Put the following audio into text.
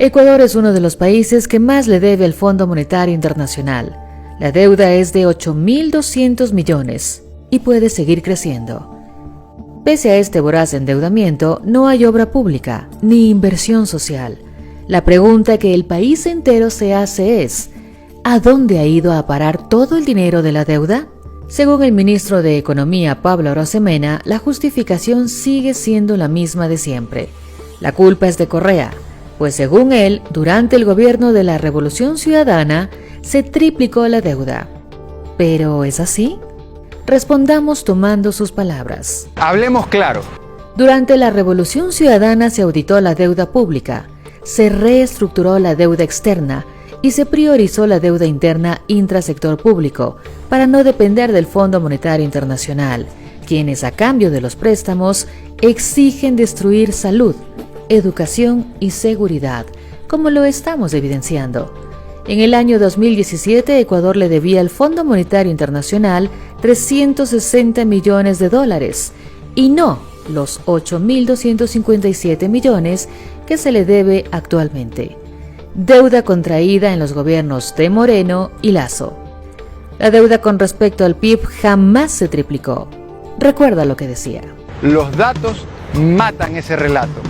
Ecuador es uno de los países que más le debe al Fondo Monetario Internacional. La deuda es de 8.200 millones y puede seguir creciendo. Pese a este voraz endeudamiento, no hay obra pública ni inversión social. La pregunta que el país entero se hace es: ¿a dónde ha ido a parar todo el dinero de la deuda? Según el ministro de Economía, Pablo Arosemena, la justificación sigue siendo la misma de siempre. La culpa es de Correa, pues según él, durante el gobierno de la Revolución Ciudadana, se triplicó la deuda. ¿Pero es así? Respondamos tomando sus palabras. Hablemos claro. Durante la Revolución Ciudadana se auditó la deuda pública, se reestructuró la deuda externa y se priorizó la deuda interna intrasector público para no depender del Fondo Monetario Internacional, quienes a cambio de los préstamos exigen destruir salud, educación y seguridad, como lo estamos evidenciando. En el año 2017, Ecuador le debía al Fondo Monetario Internacional 360 millones de dólares y no los 8.257 millones que se le debe actualmente. Deuda contraída en los gobiernos de Moreno y Lasso. La deuda con respecto al PIB jamás se triplicó. Recuerda lo que decía. Los datos matan ese relato.